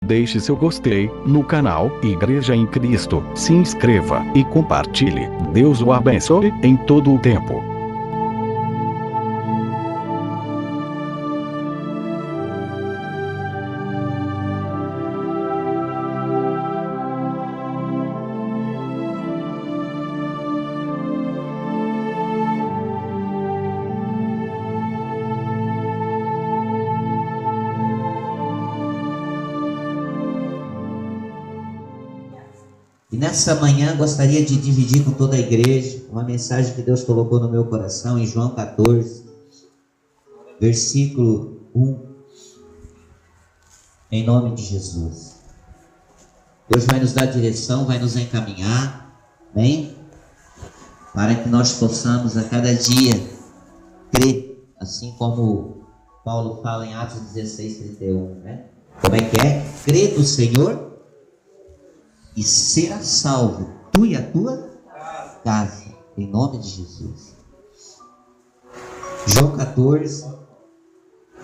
Deixe seu gostei no canal Igreja em Cristo, se inscreva e compartilhe. Deus o abençoe em todo o tempo. E nessa manhã gostaria de dividir com toda a igreja uma mensagem que Deus colocou no meu coração em João 14, versículo 1, em nome de Jesus. Deus vai nos dar direção, vai nos encaminhar, amém? Para que nós possamos a cada dia crer, assim como Paulo fala em Atos 16:31, né? Como é que é? Crer no Senhor e será salvo, tu e a tua casa, em nome de Jesus. João 14,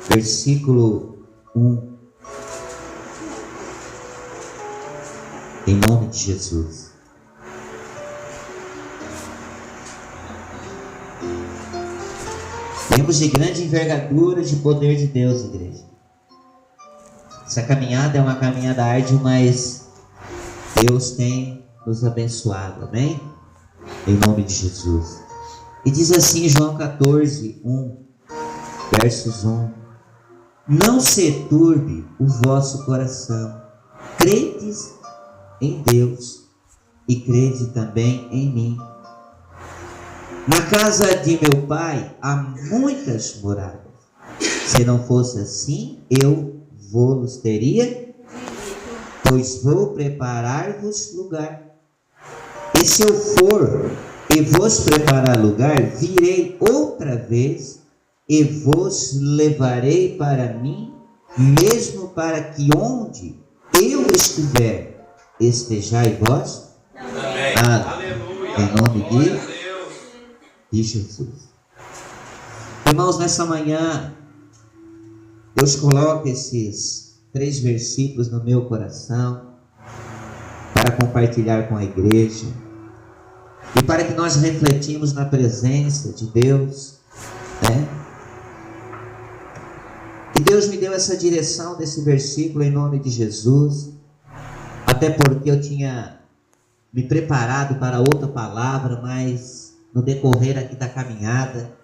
versículo 1, em nome de Jesus. Temos de grande envergadura de poder de Deus, igreja. Essa caminhada é uma caminhada árdua, mas Deus tem nos abençoado, amém? Em nome de Jesus. E diz assim João 14, 1, versos 1. Não se turbe o vosso coração. Credes em Deus e crede também em mim. Na casa de meu pai há muitas moradas. Se não fosse assim, eu vos teria, pois vou preparar-vos lugar. E se eu for e vos preparar lugar, virei outra vez e vos levarei para mim, mesmo para que onde eu estiver, estejais vós. Amém. Aleluia. Em nome de Jesus. Irmãos, nessa manhã, Deus coloca esses 3 versículos no meu coração para compartilhar com a igreja e para que nós refletimos na presença de Deus, né? E Deus me deu essa direção desse versículo em nome de Jesus, até porque eu tinha me preparado para outra palavra, mas no decorrer aqui da caminhada,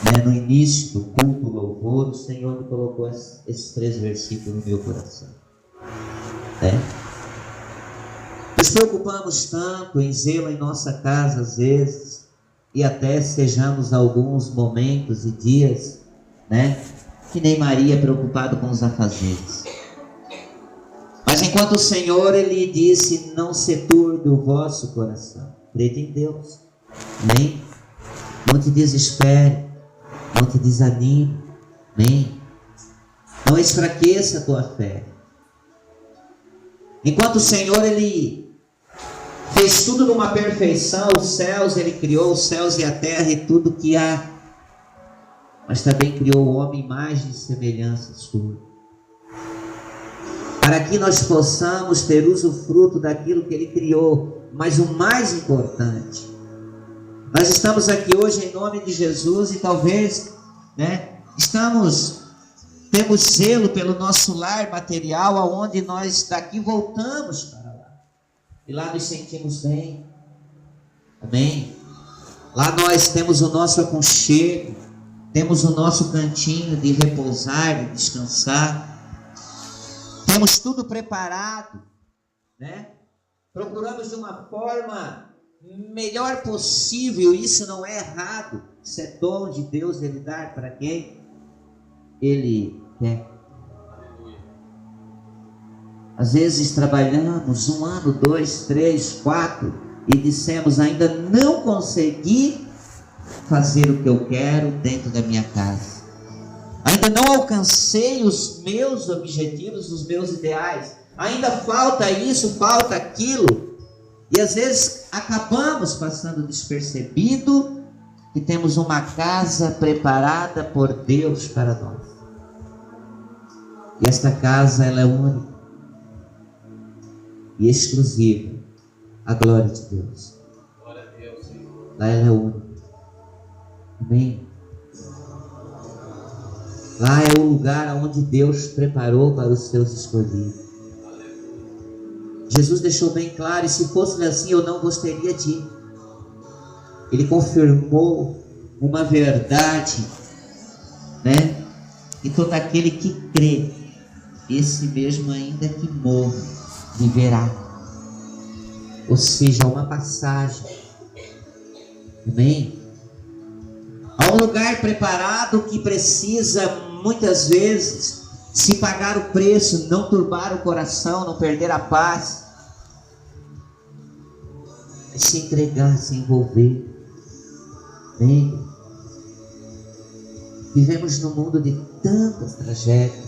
né, no início do culto, louvor, o Senhor me colocou esses 3 versículos no meu coração, né? Nos preocupamos tanto em zelo em nossa casa às vezes, e até sejamos alguns momentos e dias, né, que nem Maria preocupado com os afazeres. Mas enquanto o Senhor, Ele disse, não se turbe o vosso coração, crede em Deus, amém? Não te desespere, não te desanime, amém? Não esfraqueça a tua fé. Enquanto o Senhor, Ele fez tudo numa perfeição, os céus, Ele criou os céus e a terra e tudo que há, mas também criou o homem imagem e semelhança sua, para que nós possamos ter usufruto daquilo que Ele criou. Mas o mais importante, nós estamos aqui hoje em nome de Jesus e talvez, né, temos zelo pelo nosso lar material, aonde nós daqui voltamos para lá. E lá nos sentimos bem. Amém? Lá nós temos o nosso aconchego, temos o nosso cantinho de repousar, de descansar. Temos tudo preparado, né? Procuramos de uma forma melhor possível. Isso não é errado, isso é dom de Deus, Ele dar para quem Ele quer. Às vezes trabalhamos 1 ano, 2, 3, 4 e dissemos, ainda não consegui fazer o que eu quero dentro da minha casa, ainda não alcancei os meus objetivos, os meus ideais, ainda falta isso, falta aquilo. E às vezes acabamos passando despercebido que temos uma casa preparada por Deus para nós. E esta casa, ela é única. e exclusiva à glória de Deus. Lá ela é única. Amém? Lá é o lugar onde Deus preparou para os seus escolhidos. Jesus deixou bem claro, e se fosse assim eu não gostaria de ir. Ele confirmou uma verdade, né? E todo aquele que crê, esse mesmo ainda que morra, viverá. Ou seja, uma passagem. Amém? Há um lugar preparado que precisa muitas vezes se pagar o preço, não turbar o coração, não perder a paz, se entregar, se envolver. Amém? Vivemos num mundo de tantas tragédias,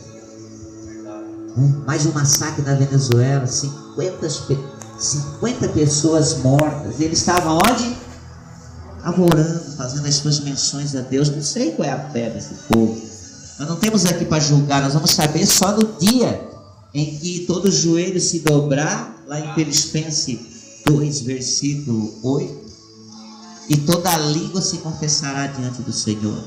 né? Mais um massacre na Venezuela, 50 pessoas mortas. Eles estavam onde? Orando, fazendo as suas menções a Deus. Não sei qual é a fé desse povo. Nós não temos aqui para julgar, nós vamos saber só no dia em que todo joelho se dobrar, lá em Filipenses 2, versículo 8, e toda língua se confessará diante do Senhor.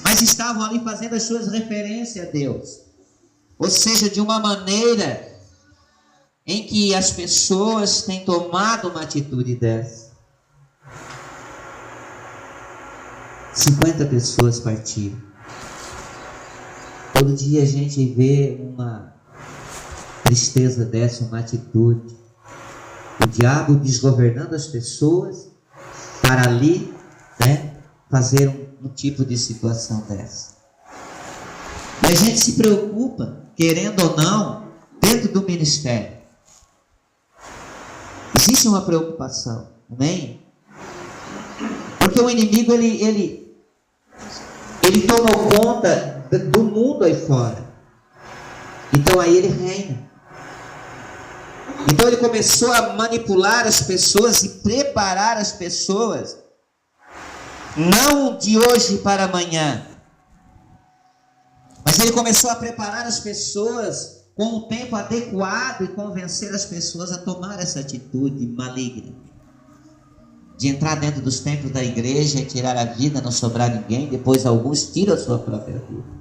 Mas estavam ali fazendo as suas referências a Deus, ou seja, de uma maneira em que as pessoas têm tomado uma atitude dessa. 50 pessoas partiram. Todo dia a gente vê uma tristeza dessa, uma atitude. O diabo desgovernando as pessoas para ali, né, fazer um tipo de situação dessa. E a gente se preocupa, querendo ou não, dentro do ministério. Existe uma preocupação, amém? Porque o inimigo, ele tomou conta do mundo aí fora. Então aí ele reina. Então ele começou a manipular as pessoas e preparar as pessoas, não de hoje para amanhã, mas ele começou a preparar as pessoas com o tempo adequado e convencer as pessoas a tomar essa atitude maligna de entrar dentro dos templos da igreja e tirar a vida, não sobrar ninguém. Depois alguns tiram a sua própria vida.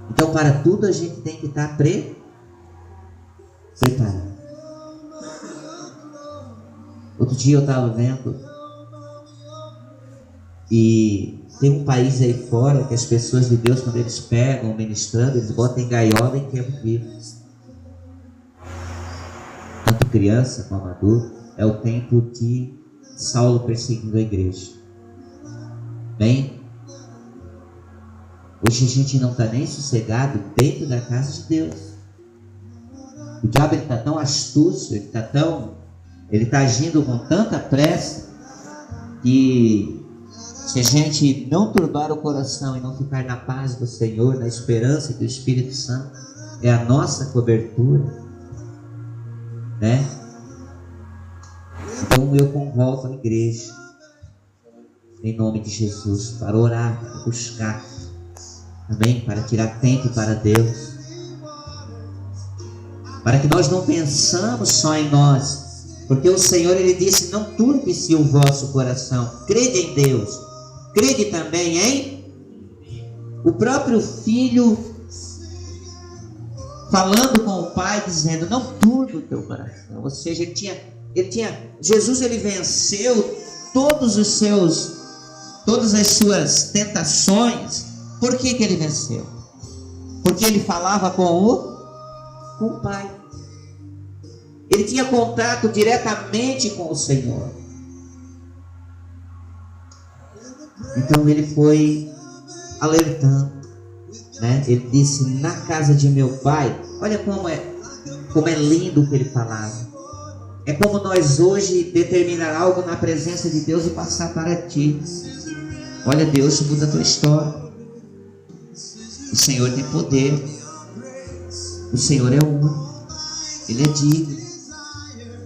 Então, para tudo a gente tem que estar preparado. Outro dia eu estava vendo, e tem um país aí fora que as pessoas de Deus, quando eles pegam ministrando, eles botam em gaiola e quebram vivos. Tanto criança como adulto. É o tempo de Saulo perseguindo a igreja. Bem, hoje a gente não está nem sossegado dentro da casa de Deus. O diabo está tão astuto, ele está agindo com tanta pressa, que se a gente não turbar o coração e não ficar na paz do Senhor, na esperança que o Espírito Santo é a nossa cobertura, né? Então eu convoco a igreja, em nome de Jesus, para orar, para buscar, amém? Para tirar tempo para Deus, para que nós não pensamos só em nós, porque o Senhor, ele disse: não turbe-se o vosso coração, crede em Deus, crede também em o próprio filho, falando com o pai, dizendo: não turbe o teu coração. Ou seja, Jesus, ele venceu todas as suas tentações. Por que ele venceu? Porque ele falava com o pai. Ele tinha contato diretamente com o Senhor. Então ele foi alertando, né? Ele disse: na casa de meu pai. Olha como é lindo o que ele falava. É como nós hoje determinar algo na presença de Deus e passar para ti. Olha, Deus muda a tua história. O Senhor tem poder. O Senhor é único. Ele é digno.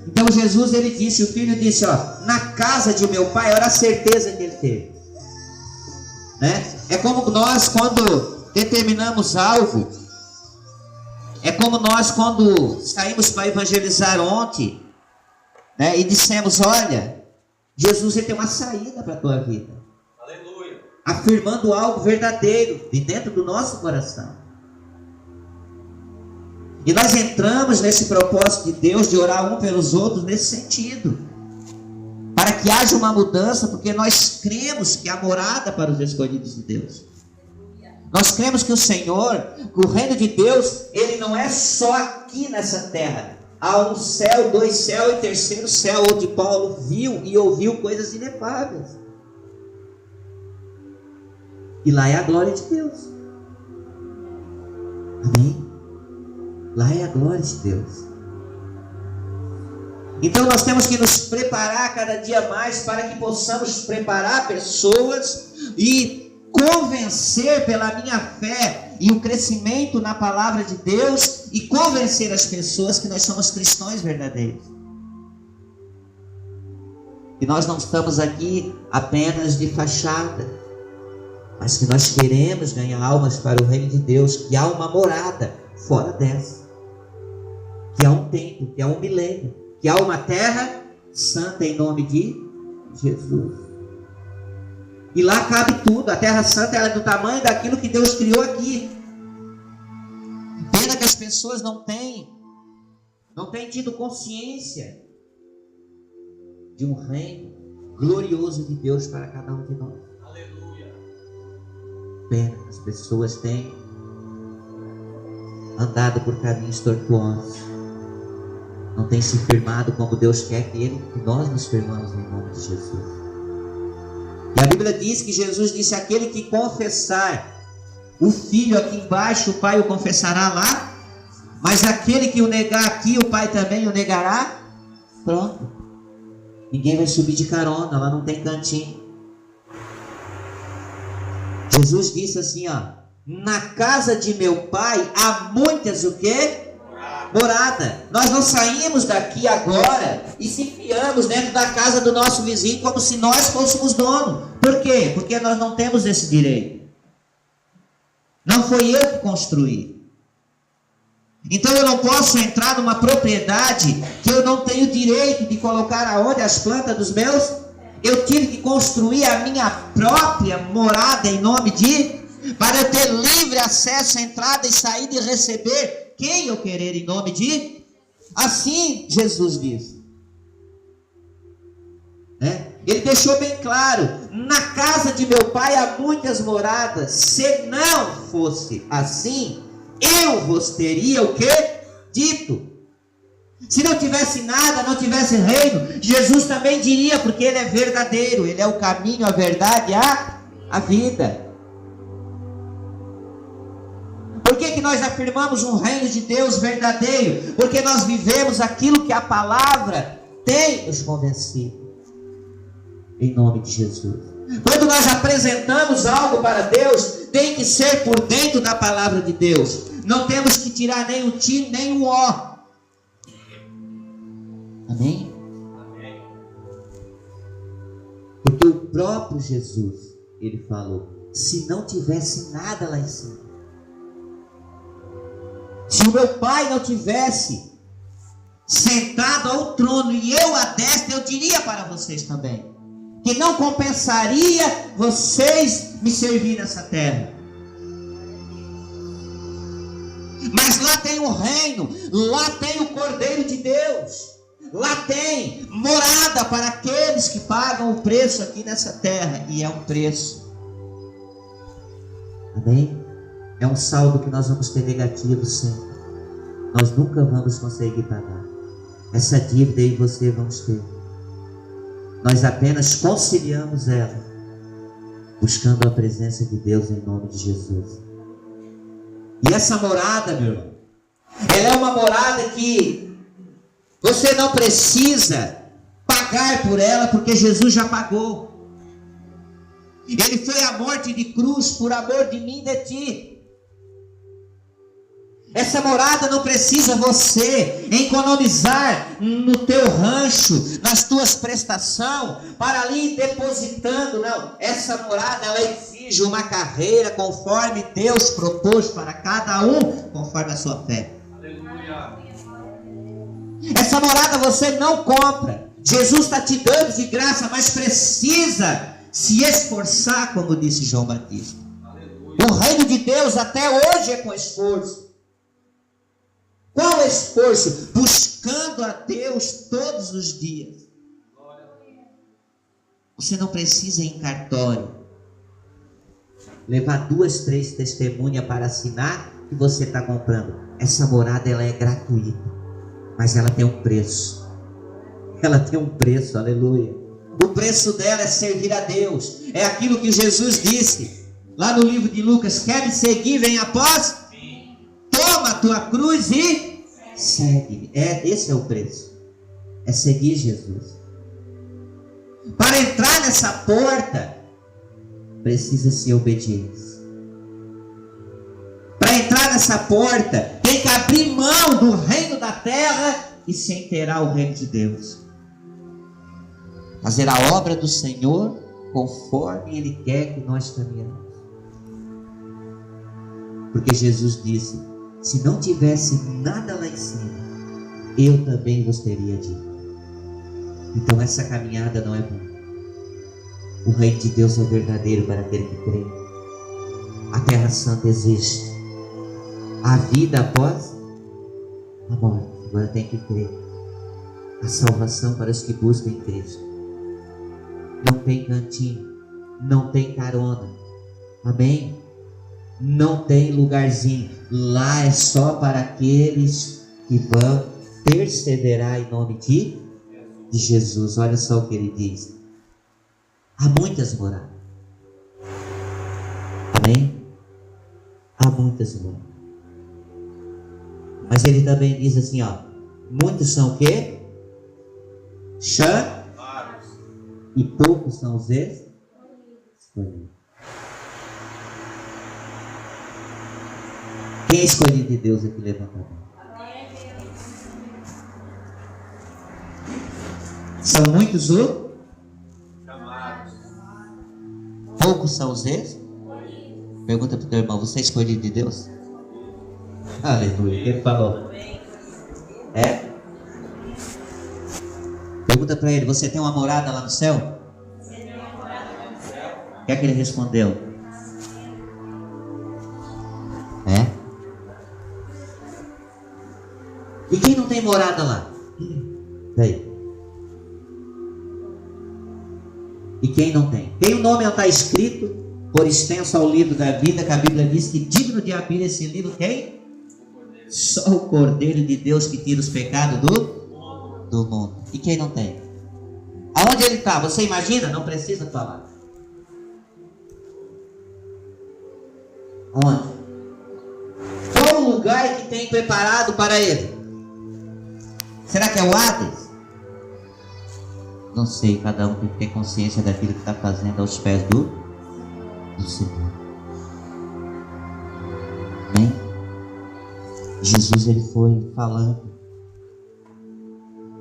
Então Jesus, ele disse, o filho disse: ó, na casa de meu pai. Olha a certeza que ele teve, né? É como nós, quando determinamos algo. É como nós quando saímos para evangelizar ontem, né, e dissemos, olha, Jesus ele tem uma saída para a tua vida. Aleluia. Afirmando algo verdadeiro de dentro do nosso coração. E nós entramos nesse propósito de Deus de orar um pelos outros nesse sentido. Para que haja uma mudança, porque nós cremos que há morada para os escolhidos de Deus. Nós cremos que o Senhor, que o reino de Deus, ele não é só aqui nessa terra. Há um céu, 2 céus e 3º céu, onde Paulo viu e ouviu coisas inefáveis. E lá é a glória de Deus. Amém? Lá é a glória de Deus. Então nós temos que nos preparar cada dia mais para que possamos preparar pessoas e convencer pela minha fé e o crescimento na palavra de Deus e convencer as pessoas que nós somos cristãos verdadeiros. E nós não estamos aqui apenas de fachada, mas que nós queremos ganhar almas para o reino de Deus, que há uma morada fora dessa, que há um tempo, que há um milênio, que há uma terra santa em nome de Jesus. E lá cabe tudo. A terra santa é do tamanho daquilo que Deus criou aqui. Pena que as pessoas não têm tido consciência de um reino glorioso de Deus para cada um de nós. Aleluia. Pena que as pessoas têm andado por caminhos tortuosos, não têm se firmado como Deus quer que nós nos firmamos em nome de Jesus. E a Bíblia diz que Jesus disse: aquele que confessar o Filho aqui embaixo, o Pai o confessará lá, mas aquele que o negar aqui, o Pai também o negará. Pronto. Ninguém vai subir de carona, lá não tem cantinho. Jesus disse assim, ó: na casa de meu Pai há muitas o quê? Morada. Nós não saímos daqui agora e se enfiamos dentro da casa do nosso vizinho como se nós fôssemos dono. Por quê? Porque nós não temos esse direito. Não foi eu que construí. Então eu não posso entrar numa propriedade que eu não tenho direito de colocar aonde as plantas dos meus. Eu tive que construir a minha própria morada em nome de... para eu ter livre acesso, entrada e saída e receber quem eu querer em nome de... Assim Jesus disse. Ele deixou bem claro: na casa de meu Pai há muitas moradas. Se não fosse assim, eu vos teria o quê? Dito. Se não tivesse nada, não tivesse reino, Jesus também diria, porque Ele é verdadeiro. Ele é o caminho, a verdade e a vida. Por que nós afirmamos um reino de Deus verdadeiro? Porque nós vivemos aquilo que a palavra tem nos convencido. Em nome de Jesus. Quando nós apresentamos algo para Deus, tem que ser por dentro da palavra de Deus. Não temos que tirar nem o ti, nem o ó. Amém? Amém. Porque o próprio Jesus, Ele falou: se não tivesse nada lá em cima, se o meu Pai não tivesse sentado ao trono e eu à destra, eu diria para vocês também que não compensaria vocês me servir nessa terra. Mas lá tem o reino, lá tem o Cordeiro de Deus, lá tem morada para aqueles que pagam o preço aqui nessa terra, e é um preço. Amém? É um saldo que nós vamos ter negativo sempre. Nós nunca vamos conseguir pagar. Essa dívida aí você vamos ter. Nós apenas conciliamos ela, buscando a presença de Deus em nome de Jesus. E essa morada, meu irmão, ela é uma morada que você não precisa pagar por ela, porque Jesus já pagou. Ele foi à morte de cruz por amor de mim e de ti. Essa morada não precisa você economizar no teu rancho, nas tuas prestações, para ali depositando, não. Essa morada, ela existe. dirige uma carreira conforme Deus propôs para cada um, conforme a sua fé. Aleluia. Essa morada você não compra. Jesus está te dando de graça, mas precisa se esforçar, como disse João Batista. Aleluia. O reino de Deus até hoje é com esforço. Qual esforço? Buscando a Deus todos os dias. Você não precisa ir em cartório, levar 2, 3 testemunhas para assinar que você está comprando. Essa morada ela é gratuita, mas ela tem um preço. Ela tem um preço, aleluia. O preço dela é servir a Deus. É aquilo que Jesus disse lá no livro de Lucas: quer me seguir, vem após? Toma a tua cruz e segue. Esse é o preço. É seguir Jesus. Para entrar nessa porta, precisa ser obediência. Para entrar nessa porta, tem que abrir mão do reino da terra e se inteirar o reino de Deus. Fazer a obra do Senhor conforme Ele quer que nós caminhamos. Porque Jesus disse: se não tivesse nada lá em cima, eu também vos teria dito. Então essa caminhada não é boa. O reino de Deus é verdadeiro para aquele que crê. A terra santa existe. A vida após a morte. Agora tem que crer. A salvação para os que buscam em Cristo. Não tem cantinho. Não tem carona. Amém? Não tem lugarzinho. Lá é só para aqueles que vão perseverar em nome de Jesus. Olha só o que ele diz: há muitas moradas. Amém? Há muitas moradas. Mas ele também diz assim, ó: muitos são o quê? Chamados. E poucos são os escolhidos. Quem é escolhido de Deus aqui? Levanta a mão. São muitos os chamados. Poucos são os escolhidos. Pergunta para o teu irmão: você é escolhido de Deus? Aleluia. Quem falou? É? Pergunta para ele: você tem uma morada lá no céu? O que é que ele respondeu? É? E quem não tem morada lá? Daí. E quem não tem? Quem o nome não está escrito por extenso ao livro da vida, que a Bíblia diz que digno de abrir esse livro, quem? Só o Cordeiro de Deus que tira os pecados do mundo. E quem não tem? Aonde ele está? Você imagina? Não precisa falar. Onde? Qual o lugar que tem preparado para ele? Será que é o Hades? Não sei, cada um tem que ter consciência daquilo que está fazendo aos pés do Senhor. Amém? Jesus, ele foi falando: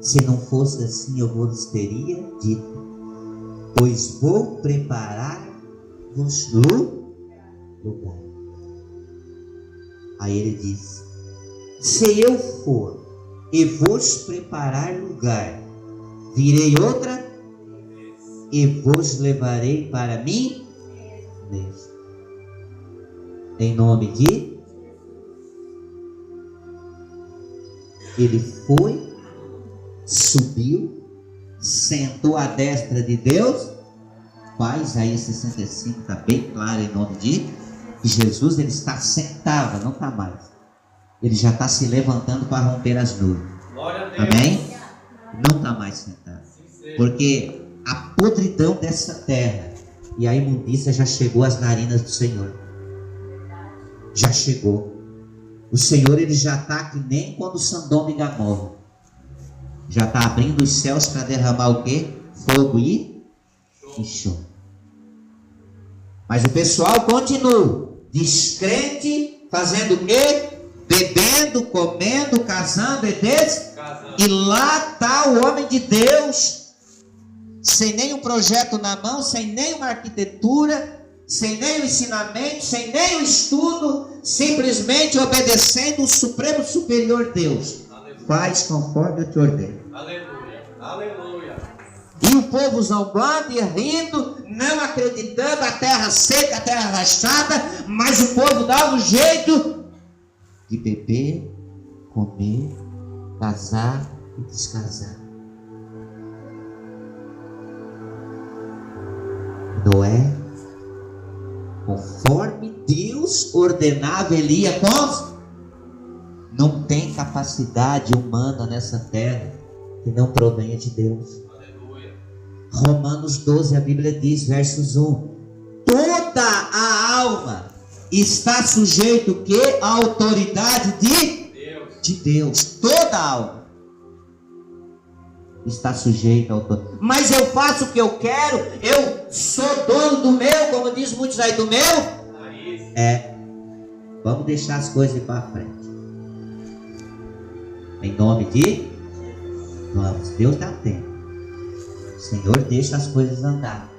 se não fosse assim, eu vos teria dito, pois vou preparar-vos lugar. Aí ele diz: se eu for e vos preparar lugar, virei outra e vos levarei para mim mesmo. Em nome de... Ele foi, subiu, sentou à destra de Deus. Pai, Isaías 65 está bem claro em nome de Jesus. Ele está sentado, não está mais. Ele já está se levantando para romper as nuvens. Amém? Não está mais sentado. Porque a podridão dessa terra e a imundícia já chegou às narinas do Senhor. Já chegou. O Senhor, ele já está que nem quando Sodoma e Gomorra. Já está abrindo os céus para derramar o quê? Fogo e enxofre. Mas o pessoal continua descrente, fazendo o quê? Bebendo, comendo, casando e E lá está o homem de Deus, sem nenhum projeto na mão, sem nenhuma arquitetura, sem nem o ensinamento, sem nem o estudo, simplesmente obedecendo o Supremo Superior Deus. Aleluia. Faz conforme eu te ordeno. Aleluia, aleluia. E o povo zombando e rindo, não acreditando, a terra seca, a terra rachada, mas o povo dava um jeito de beber, comer, casar e descasar. Noé, conforme Deus ordenava, ele ia com. Não tem capacidade humana nessa terra que não provenha de Deus. Aleluia. Romanos 12, a Bíblia diz, versos 1: toda a alma está sujeita o quê? À autoridade de Deus. Toda a alma está sujeita à autoridade. Mas eu faço o que eu quero, eu sou dono do meu, como diz muitos aí, do meu. Vamos deixar as coisas ir para frente. Em nome de vamos, Deus dá tempo. O Senhor deixa as coisas andar.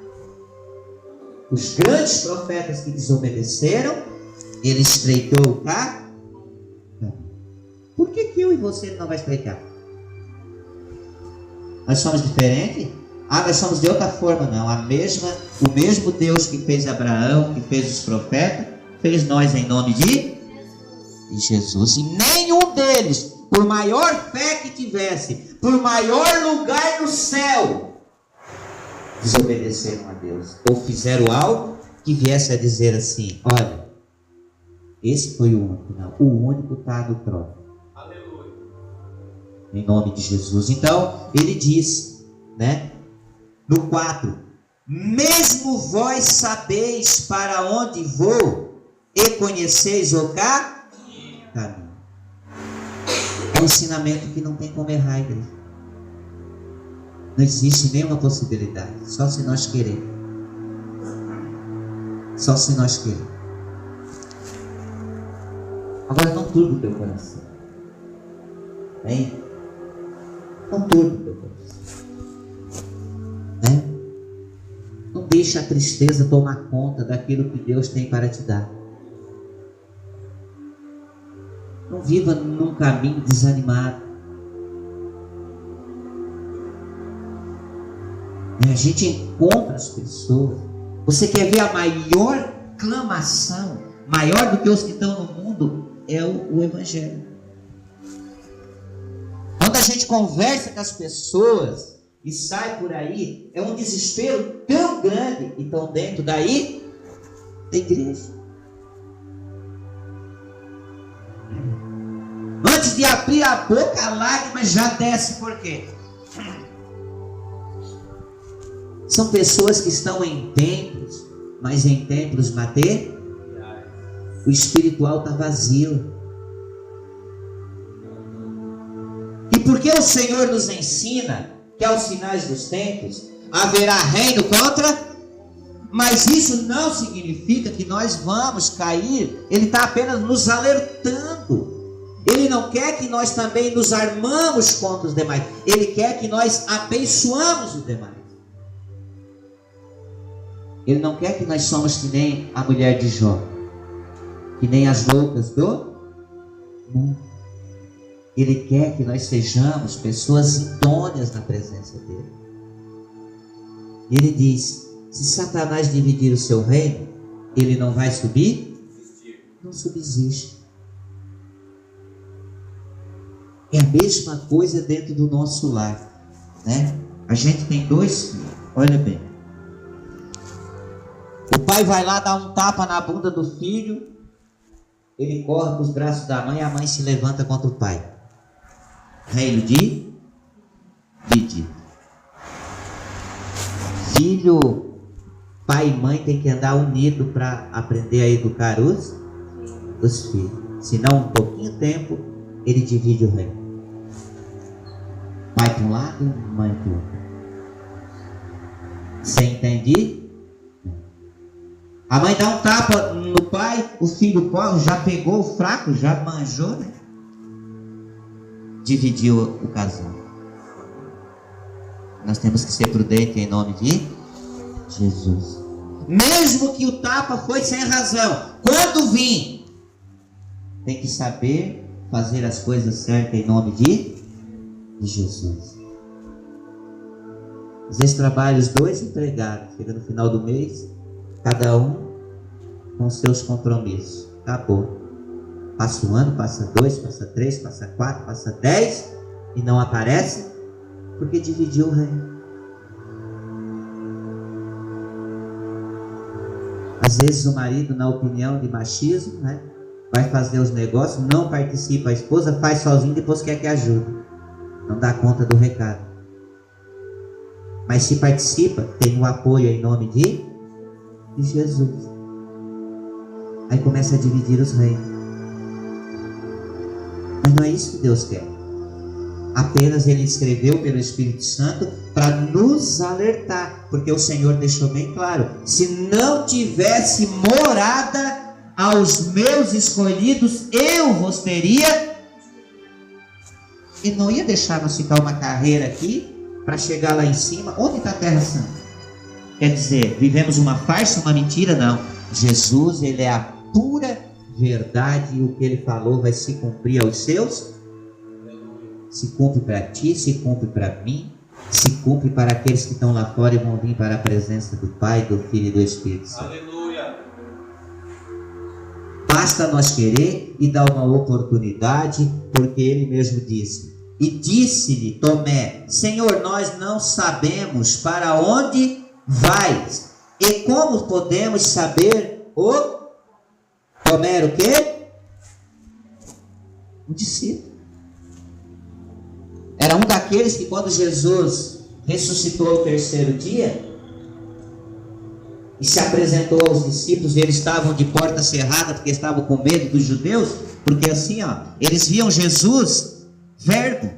Os grandes profetas que desobedeceram, Ele estreitou o caminho. Por que eu e você não vai estreitar? Nós somos diferentes? Nós somos de outra forma. Não, o mesmo Deus que fez Abraão, que fez os profetas, fez nós em nome de Jesus. E nenhum deles, por maior fé que tivesse, por maior lugar no céu, desobedeceram a Deus, ou fizeram algo que viesse a dizer assim: olha, esse foi o único. Não, o único está no trono. Aleluia. Em nome de Jesus. Então ele diz, né, no 4: mesmo vós sabeis para onde vou e conheceis o caminho. É um ensinamento que não tem como errar, igreja. Não existe nenhuma possibilidade. Só se nós queremos. Só se nós queremos. Agora não turbe o teu coração. Hein? Não turbe o teu coração. Né? Não deixe a tristeza tomar conta daquilo que Deus tem para te dar. Não viva num caminho desanimado. A gente encontra as pessoas. Você quer ver a maior clamação, maior do que os que estão no mundo, é o Evangelho. Quando a gente conversa com as pessoas e sai por aí, é um desespero tão grande e tão dentro daí da igreja. Antes de abrir a boca, a lágrima já desce. Por quê? São pessoas que estão em templos, mas em templos materiais. O espiritual está vazio. E porque o Senhor nos ensina que aos finais dos tempos haverá reino contra, mas isso não significa que nós vamos cair. Ele está apenas nos alertando. Ele não quer que nós também nos armamos contra os demais. Ele quer que nós abençoamos os demais. Ele não quer que nós somos que nem a mulher de Jó, que nem as loucas do mundo. Ele quer que nós sejamos pessoas idôneas na presença dele. Ele diz: se Satanás dividir o seu reino, ele não vai subir? Não subsiste. É a mesma coisa dentro do nosso lar, né? A gente tem 2 filhos, olha bem. O pai vai lá dar um tapa na bunda do filho, ele corre para os braços da mãe, a mãe se levanta contra o pai. Reino dividido. Filho, pai e mãe tem que andar unido para aprender a educar os filhos. Senão, um pouquinho de tempo, ele divide o reino. Pai para um lado, mãe para o outro. Você entende? A mãe dá um tapa no pai, o filho corre, já pegou o fraco, já manjou, né? Dividiu o casal. Nós temos que ser prudentes em nome de Jesus. mesmo que o tapa foi sem razão. Quando vir, tem que saber fazer as coisas certas em nome de Jesus. Às vezes trabalha os dois empregados, chega no final do mês, cada um com seus compromissos. Acabou. Passa um ano, passa 2, passa 3, passa 4, passa 10 e não aparece porque dividiu o reino. Às vezes o marido, na opinião de machismo, né, vai fazer os negócios, não participa, a esposa faz sozinha, depois quer que ajude. Não dá conta do recado. Mas se participa, tem o apoio em nome de Jesus. Aí começa a dividir os reinos. Mas não é isso que Deus quer. Apenas Ele escreveu pelo Espírito Santo para nos alertar, porque o Senhor deixou bem claro: se não tivesse morada aos meus escolhidos, eu vos teria. Ele não ia deixar nós ficar uma carreira aqui para chegar lá em cima. Onde está a Terra Santa? Quer dizer, vivemos uma farsa, uma mentira? Não. Jesus, Ele é a pura verdade, e o que Ele falou vai se cumprir aos seus. Se cumpre para ti, se cumpre para mim, se cumpre para aqueles que estão lá fora e vão vir para a presença do Pai, do Filho e do Espírito Santo. Aleluia. Basta nós querer e dar uma oportunidade, porque Ele mesmo disse. E disse-lhe Tomé: Senhor, nós não sabemos para onde vais, e como podemos saber o... Tomé era o quê? Um discípulo. Era um daqueles que, quando Jesus ressuscitou ao terceiro dia e se apresentou aos discípulos, eles estavam de porta cerrada porque estavam com medo dos judeus, porque assim, eles viam Jesus Verbo,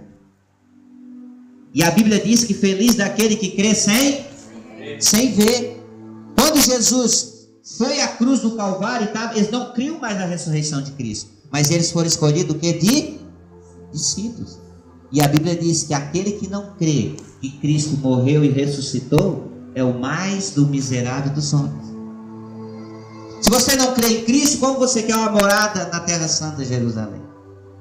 e a Bíblia diz que feliz daquele que crê sem ver. Quando Jesus foi à cruz do Calvário, eles não criam mais na ressurreição de Cristo, mas eles foram escolhidos o quê? De discípulos. E a Bíblia diz que aquele que não crê que Cristo morreu e ressuscitou é o mais do miserável dos homens. Se você não crê em Cristo, como você quer uma morada na Terra Santa, Jerusalém?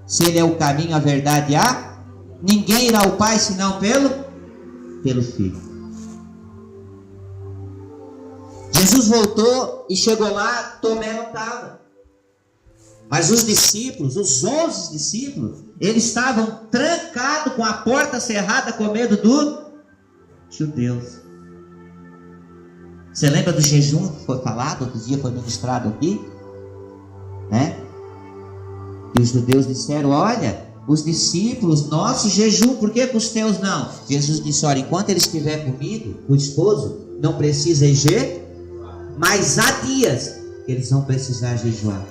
Se Ele é o caminho, a verdade e a... Ninguém irá ao Pai senão pelo Filho. Jesus voltou e chegou lá, Tomé não estava. Mas os discípulos, os 11 discípulos, eles estavam trancados com a porta cerrada com medo dos judeus. Você lembra do jejum que foi falado, outro dia foi ministrado aqui? Né? E os judeus disseram: olha, os discípulos, nosso jejum, por que com os teus não? Jesus disse: olha, enquanto ele estiver comigo, o esposo, não precisa jejuar, mas há dias que eles vão precisar jejuar.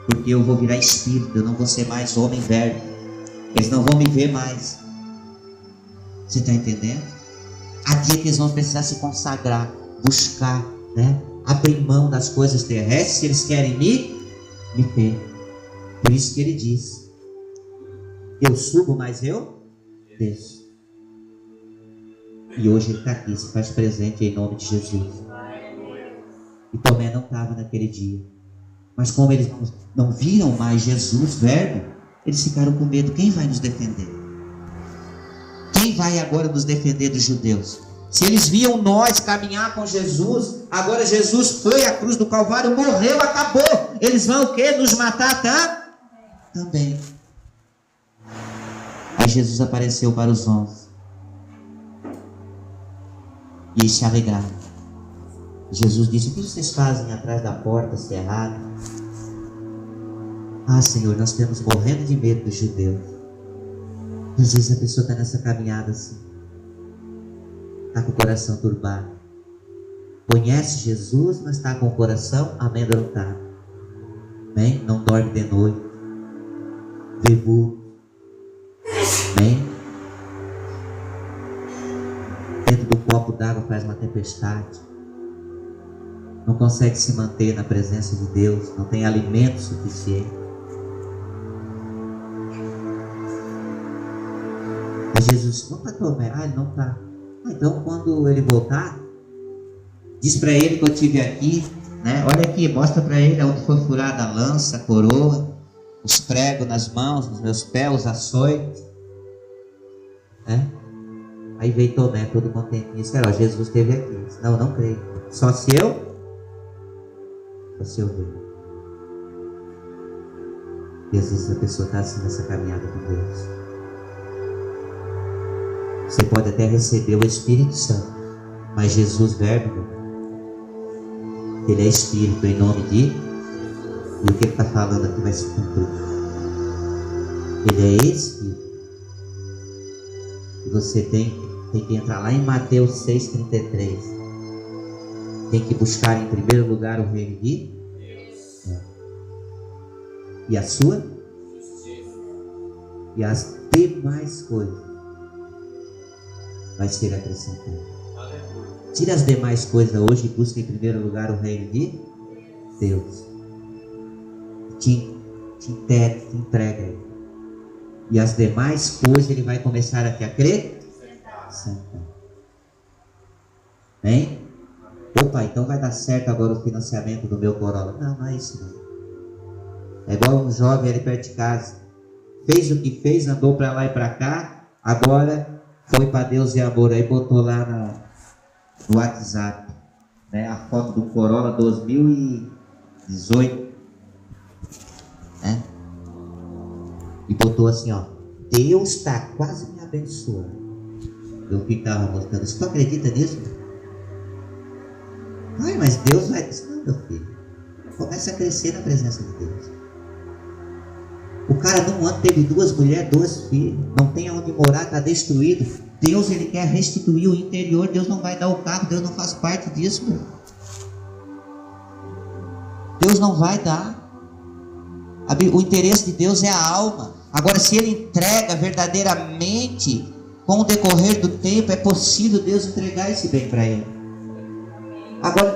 Porque eu vou virar espírito, eu não vou ser mais homem velho. Eles não vão me ver mais. Você está entendendo? Há dia que eles vão precisar se consagrar, buscar, né? Abrir mão das coisas terrestres, se eles querem me ter. Por isso que ele diz: eu subo, mas eu desço. E hoje ele está aqui, se faz presente em nome de Jesus. E Tomé não estava naquele dia. Mas como eles não viram mais Jesus, Verbo, eles ficaram com medo. Quem vai nos defender? Quem vai agora nos defender dos judeus? Se eles viam nós caminhar com Jesus, agora Jesus foi à cruz do Calvário, morreu, acabou. Eles vão o quê? Nos matar também. Aí Jesus apareceu para os 11. E eles se alegraram. Jesus disse: o que vocês fazem atrás da porta cerrada? Ah, Senhor, nós estamos morrendo de medo dos judeus. Às vezes a pessoa está nessa caminhada assim, está com o coração turbado. Conhece Jesus, mas está com o coração amedrontado. Amém? Não dorme de noite. Vê burro. Amém? Dentro do copo d'água faz uma tempestade. Não consegue se manter na presença de Deus. Não tem alimento suficiente. Aí Jesus: não está Tomé? Ah, ele não está. Então quando ele voltar, Diz para ele que eu tive aqui, né? Olha aqui, mostra para ele onde foi furada a lança, a coroa, os pregos nas mãos, nos meus pés, os açoites, né? Aí veio Tomé, todo contentinho, disse: ó, Jesus esteve aqui. Eu disse: não, não creio. Só se eu ver. E às vezes a pessoa está assim nessa caminhada com Deus. Você pode até receber o Espírito Santo, mas Jesus, Verbo, Ele é Espírito, em nome de... E o que Ele está falando aqui vai se cumprir. Ele é Espírito. E você tem que entrar lá em Mateus 6,33. Tem que buscar em primeiro lugar o reino de Deus. E a sua? E as demais coisas vai ser acrescentado. Tira as demais coisas hoje e busca em primeiro lugar o reino de Deus. Te entrega. E as demais coisas Ele vai começar a te acrescentar. Hein? Opa, então vai dar certo agora o financiamento do meu Corolla. Não, não é isso não. É igual um jovem ali perto de casa. Fez o que fez, andou para lá e para cá. Agora foi para Deus e amor. Aí botou lá no WhatsApp, né, a foto do Corolla 2018, né? E botou assim, ó: Deus está quase me abençoando. Eu ficava mostrando: você acredita nisso? Ai, mas Deus vai... Não, meu filho, começa a crescer na presença de Deus. O cara num ano teve 2 mulheres, 2 filhos, não tem aonde morar, está destruído. Deus, Ele quer restituir o interior. Deus não vai dar o carro, Deus não faz parte disso, meu. Deus não vai dar. O interesse de Deus é a alma. Agora, se Ele entrega verdadeiramente, com o decorrer do tempo, é possível Deus entregar esse bem para ele. Agora,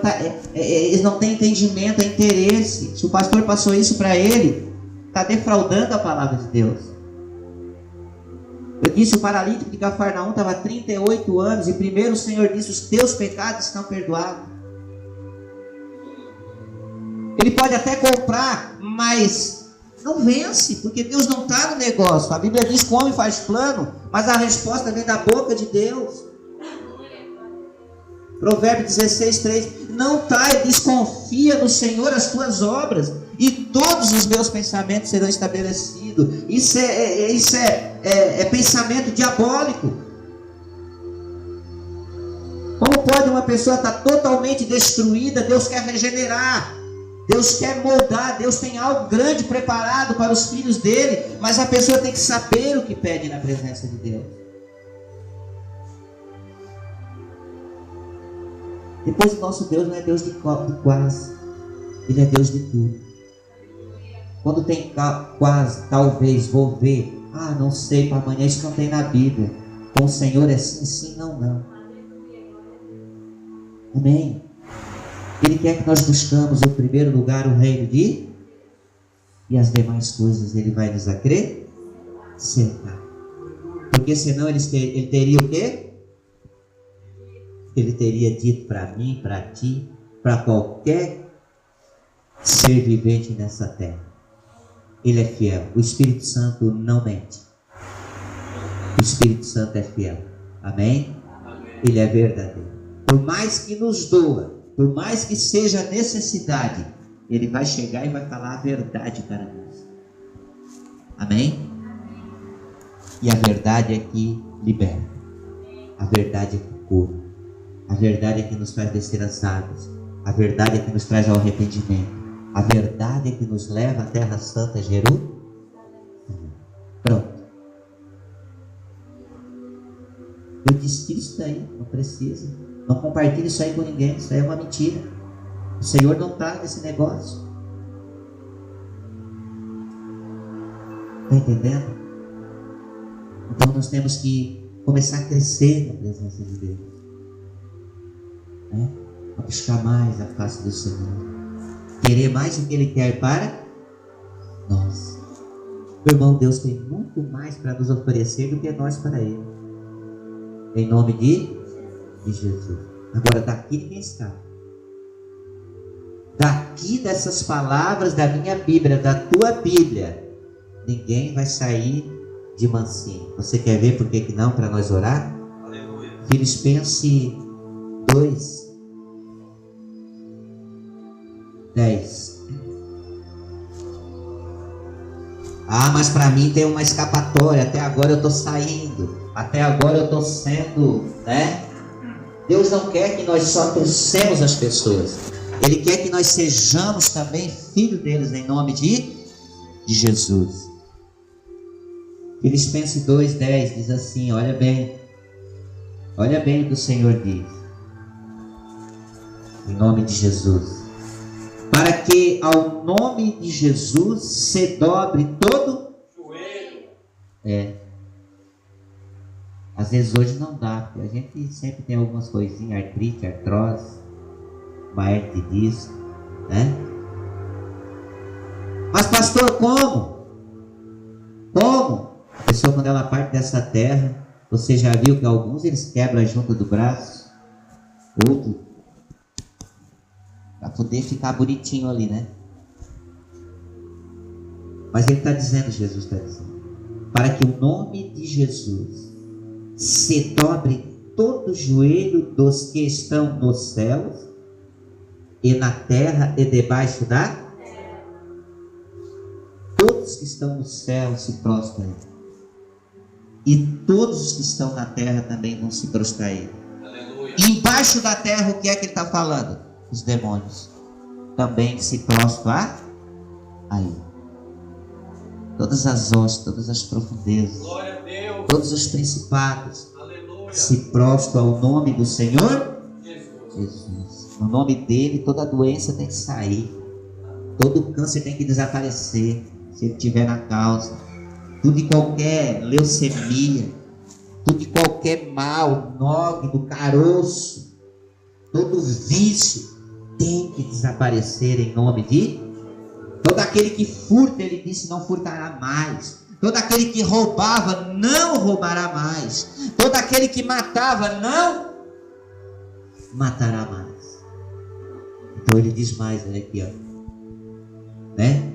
eles não têm entendimento, é interesse. Se o pastor passou isso para ele, está defraudando a palavra de Deus. Eu disse: o paralítico de Cafarnaum estava há 38 anos, e primeiro o Senhor disse: os teus pecados estão perdoados. Ele pode até comprar, mas não vence, porque Deus não está no negócio. A Bíblia diz que o homem faz plano, mas a resposta vem da boca de Deus. Provérbios 16:3: não desconfia no Senhor as tuas obras, e todos os meus pensamentos serão estabelecidos. Isso é pensamento diabólico. Como pode uma pessoa estar totalmente destruída? Deus quer regenerar, Deus quer moldar, Deus tem algo grande preparado para os filhos dele, mas a pessoa tem que saber o que pede na presença de Deus. Depois, o nosso Deus não é Deus de quase, Ele é Deus de tudo. Quando tem quase, talvez, vou ver, não sei para amanhã, isso não tem na Bíblia. Com o Senhor é sim, sim, não, não. Amém? Ele quer que nós buscamos em primeiro lugar o reino de... E as demais coisas Ele vai nos acrescentar. Porque senão Ele teria o quê? Ele teria dito para mim, para ti, para qualquer ser vivente nessa terra: Ele é fiel. O Espírito Santo não mente. O Espírito Santo é fiel. Amém? Ele é verdadeiro. Por mais que nos doa, por mais que seja necessidade, Ele vai chegar e vai falar a verdade para nós. Amém? E a verdade é que liberta. A verdade é que cura. A verdade é que nos faz descer as águas. A verdade é que nos traz ao arrependimento. A verdade é que nos leva à terra santa, Jerusalém. Pronto. Eu disse: tira isso daí, não precisa. Não compartilhe isso aí com ninguém. Isso aí é uma mentira. O Senhor não está nesse negócio. Está entendendo? Então nós temos que começar a crescer na presença de Deus. A buscar mais a face do Senhor, querer mais o que Ele quer para nós. Meu irmão, Deus tem muito mais para nos oferecer do que nós para Ele, em nome de Jesus. Agora daqui ninguém escapa. daqui dessas palavras da minha Bíblia, da tua Bíblia, ninguém vai sair de mansinho. Você quer ver por que não, para nós orar? Aleluia. Filipenses 2, 10. Ah, mas para mim tem uma escapatória. Até agora eu estou saindo. Até agora eu estou sendo, né? Deus não quer que nós só trouxemos as pessoas. Ele quer que nós sejamos também filhos deles em nome de Jesus. Filipenses 2:10 diz assim, olha bem o que o Senhor diz, em nome de Jesus, para que ao nome de Jesus se dobre todo Joelho. Às vezes hoje não dá, porque a gente sempre tem algumas coisinhas, artrite, artrose, uma hernia de disco, né? Mas pastor, como? A pessoa, quando ela parte dessa terra, você já viu que alguns eles quebram a junta do braço, outro para poder ficar bonitinho ali, né? Mas ele está dizendo, Jesus está dizendo, para que o nome de Jesus se dobre todo o joelho dos que estão nos céus e na terra e debaixo da terra. Todos que estão no céu se prostram, e todos os que estão na terra também vão se prostrar a ele. Aleluia. E embaixo da terra, o que é que ele está falando? Os demônios também se prostram a ele. Todas as hostes, todas as profundezas, Glória a Deus. todos os principados Aleluia. se prostram ao nome do Senhor Jesus. Jesus. No nome dele, toda doença tem que sair, todo câncer tem que desaparecer, se ele tiver na causa. Tudo e qualquer leucemia, tudo e qualquer mal, nódulo, caroço, todo vício tem que desaparecer em nome de todo aquele que furta, ele disse, não furtará mais. Todo aquele que roubava, não roubará mais. Todo aquele que matava, não matará mais. Então ele diz mais, olha aqui, ó, né?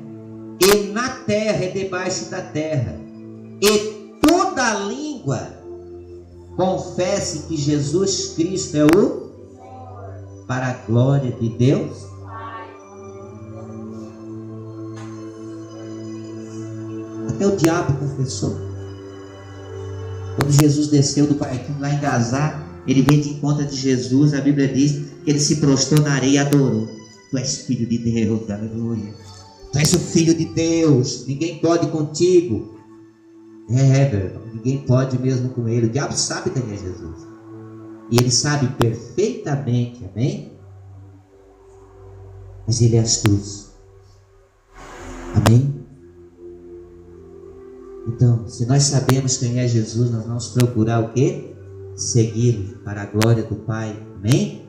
E na terra e debaixo da terra, e toda língua confesse que Jesus Cristo é o, para a glória de Deus. Até o diabo confessou. Quando Jesus desceu do barquinho lá em Gazá, ele veio de encontro de Jesus. A Bíblia diz que ele se prostrou na areia e adorou. Tu és filho de Deus, aleluia. Tu és o filho de Deus, ninguém pode contigo. Meu irmão, ninguém pode mesmo com ele. O diabo sabe quem é Jesus, e ele sabe perfeitamente, amém? Mas ele é astuto, amém? Então, se nós sabemos quem é Jesus, nós vamos procurar o quê? Segui-lo para a glória do Pai, amém?